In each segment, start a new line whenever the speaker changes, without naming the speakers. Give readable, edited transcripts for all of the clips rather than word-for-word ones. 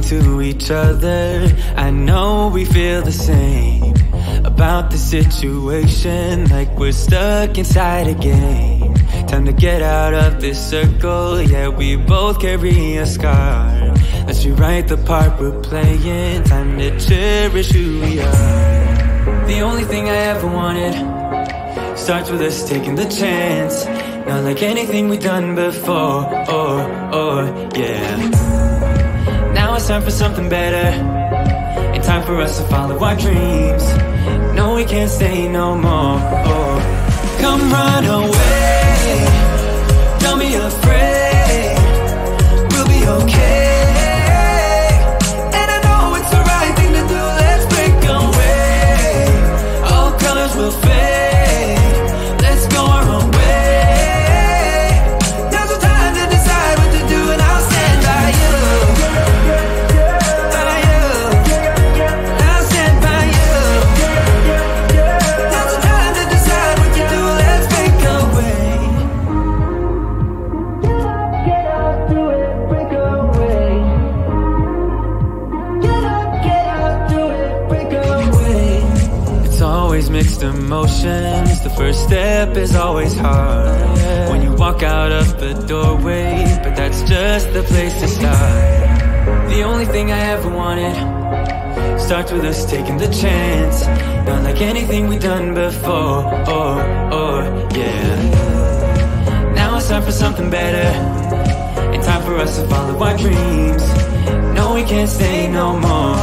talking to each other. I know we feel the same about the situation, like we're stuck inside a game. Time to get out of this circle, yeah, we both carry a scar. Let's rewrite the part we're playing, time to cherish who we are. The only thing I ever wanted starts with us taking the chance. Not like anything we've done before, yeah. Now it's time for something better, and time for us to follow our dreams. No, we can't stay no more. Come run away, don't be afraid, we'll be okay. And I know it's the right thing to do, let's break away. All colors will fade, let's go our own way. Now's the time to decide what to do, and I'll stand by you. Mixed emotions, the first step is always hard when you walk out of the doorway, but that's just the place to start. The only thing I ever wanted starts with us taking the chance. Not like anything we've done before, yeah. Now it's time for something better, and time for us to follow our dreams. No, we can't stay no more.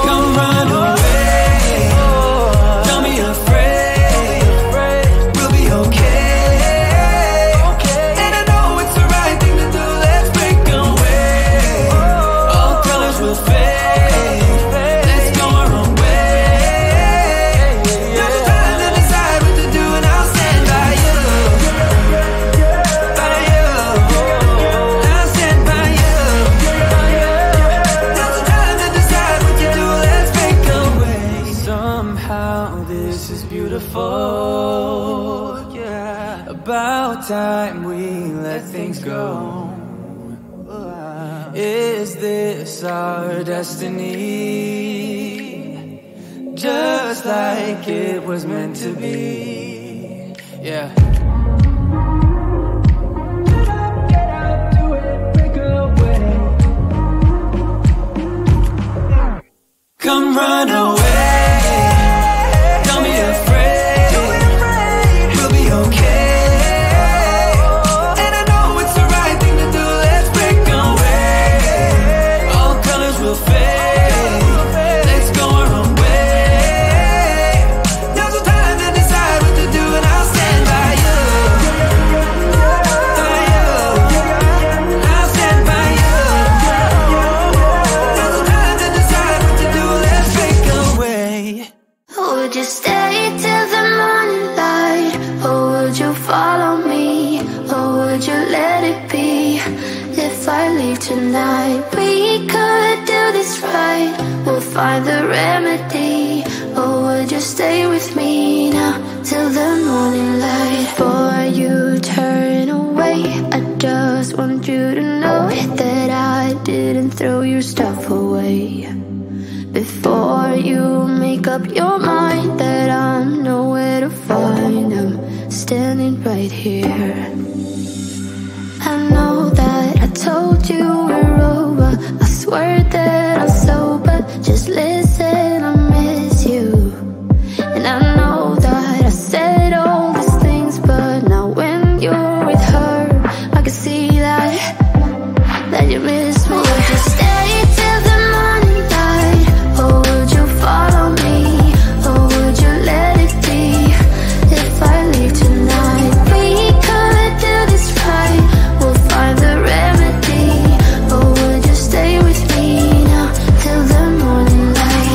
Come run away, afraid, we'll be okay. And I know it's the right thing to do, let's break away. All colors will fade, let's go our own way. Now's the time to decide what to do, and I'll stand by you. By you, I'll stand by you. Now's the time to decide what to do, let's break away. Somehow this is beautiful, yeah. About time we let things go. Is this our destiny? Just like it was meant to be, yeah. Get out, do it, break away. Come run away.
Tonight we could do this right, we'll find the remedy. Or would you stay with me now till the morning light? Before you turn away, I just want you to know that I didn't throw your stuff away. Before you make up your mind that I'm nowhere to find, I'm standing right here. I know that I told you we're over, I swear that I'm sober. Just listen, I miss you. And I know that I said all these things, but now when you're with her, I can see that you miss me. Would you stay till the morning light, or would you follow me, or would you let it be? If I leave tonight, we could do this right, we'll find the remedy. Or would you stay with me now till the morning light?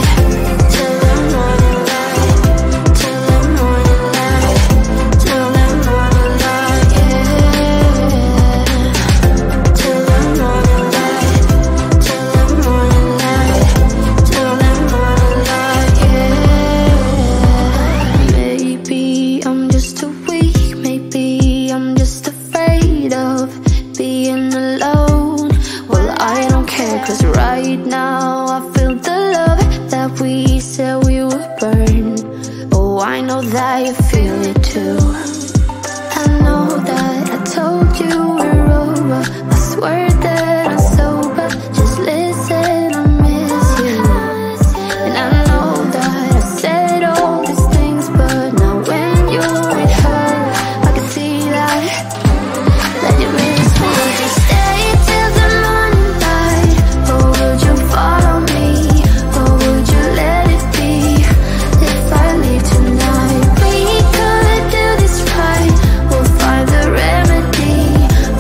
that you feel it too. I know that I told you we're over. I swear that I'm sober. Just listen, I miss you. And I know that I said all these things, but now when you're with her, I can see that you miss me. Would you stay till the morning light, or would you follow me, or would you let it be? If I leave tonight, we could do this right. We'll find the remedy.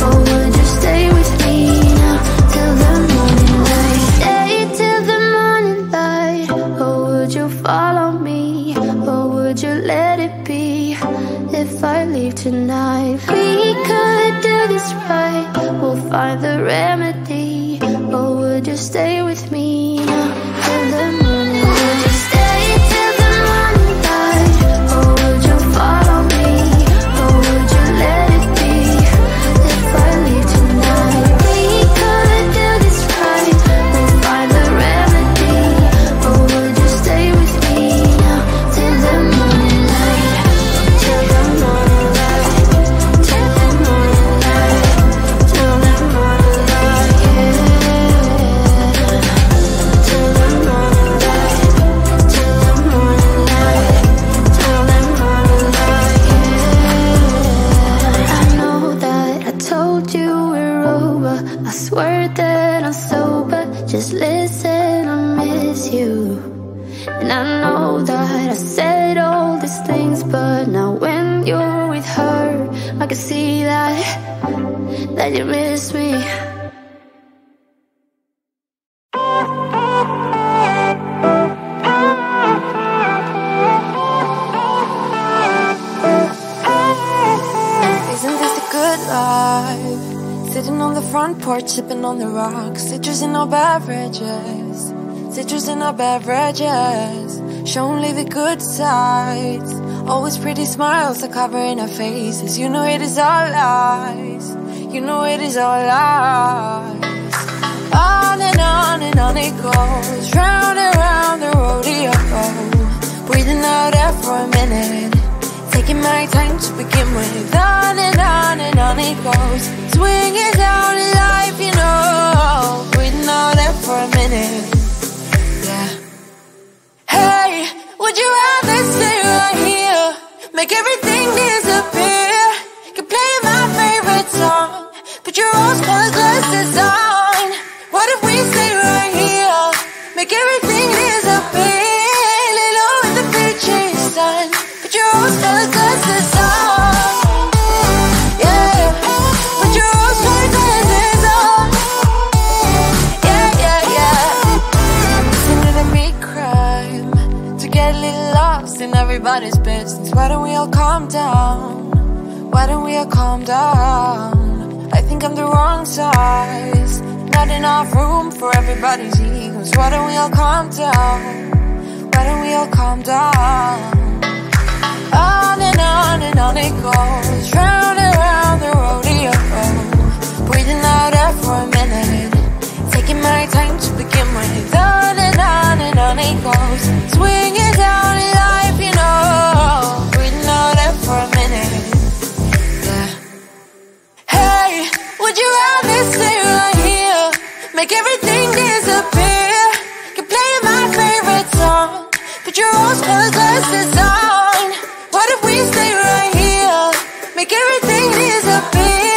Or would you stay with me now till the morning light? Stay till the morning light. Or would you follow me, or would you let it be? If I leave tonight, we could do this right. We'll find the remedy. Or would you stay with me now till the morning light? Would you stay till the morning light, or would you follow me, or would you let it be? If I leave tonight, we could do this right. We'll find the remedy. Or would you stay with me now till the morning light? Till the morning light. Till the morning light. Till the morning light, yeah. Till the morning light. Till the morning light. Till the morning light, yeah. I know that I told you we're over. I swear that I'm sober. Just listen, I miss you. And I know that I said all these things, but now when you're with her, I can see that you miss me.
Isn't this a good life? Sitting on the front porch, sipping on the rocks. Citrus in our beverages. Citrus in our beverages. Show only the good sides. Always pretty smiles are covering our faces. You know it is all lies. You know it is all lies. On and on it goes. Round and round the rodeo. Breathing out air for a minute. Taking my time to begin with. On and on it goes. Swinging down in life, you know. Breathing out air for a minute. Yeah. Hey, would you rather stay right here? Make everything disappear. Can play my favorite song. Put your rose-colored glasses on. What if we stay right here? Make everything disappear. Lay low in the beach's sun. Put your rose-colored glasses on. Yeah, put your rose-colored glasses on. Yeah, yeah, yeah. Isn't it a big crime to get a little lost in everybody's business? Why don't we all calm down? Why don't we all calm down? I think I'm the wrong size. Not enough room for everybody's egos. Why don't we all calm down? Why don't we all calm down? On and on it goes. Round and round the rodeo. Breathing out air for a minute. Taking my time to begin with. On and on it goes. Swinging down in life, you know. Breathing out air for a minute. Yeah. Hey, would you rather stay right here? Make everything disappear. Can play my favorite song. Put your rose-colored glasses on. What if we stay right here? Make everything disappear.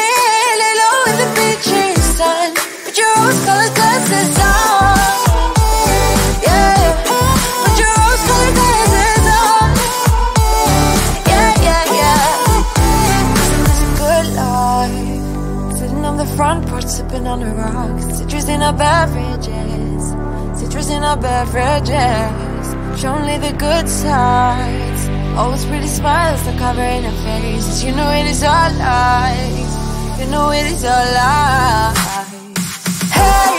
Lay low in the beach's sun. Put your rose-colored glasses on. Yeah, put your rose-colored glasses on. Yeah, yeah, yeah. Isn't this a good life? Sitting on the front porch, sipping on the rocks. Citrus in our beverages. Citrus in our beverages. Show only the good sides. Always pretty smiles are covering our faces. You know it is all lies. You know it is all lies. Hey,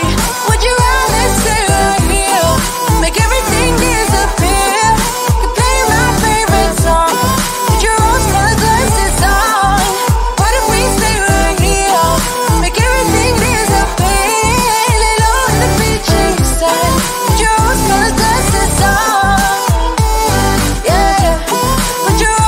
would you rather stay right here? Make everything disappear. You play my favorite song. Put your rose-colored glasses on. What if we stay right here? Make everything disappear. Lay low in the beach's sun. Put your rose-colored glasses on. Yeah, put your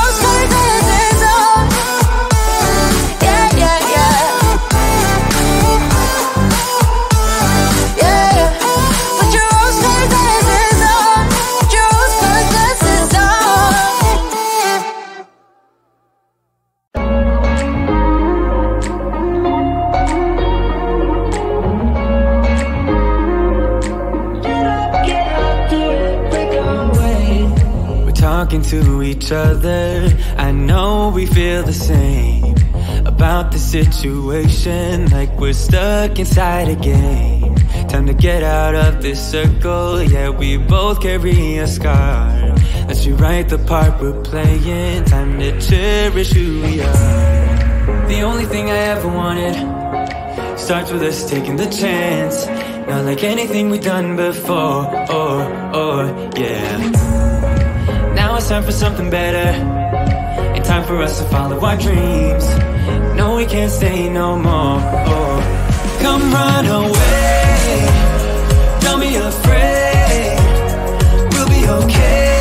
talking to each other. I know we feel the same about the situation, like we're stuck inside a game. Time to get out of this circle, yeah, we both carry a scar. Let's rewrite the part we're playing, time to cherish who we are. The only thing I ever wanted starts with us taking the chance. Not like anything we've done before, yeah. Now it's time for something better, and time for us to follow our dreams. No, we can't stay no more, Come run away, don't be afraid, we'll be okay.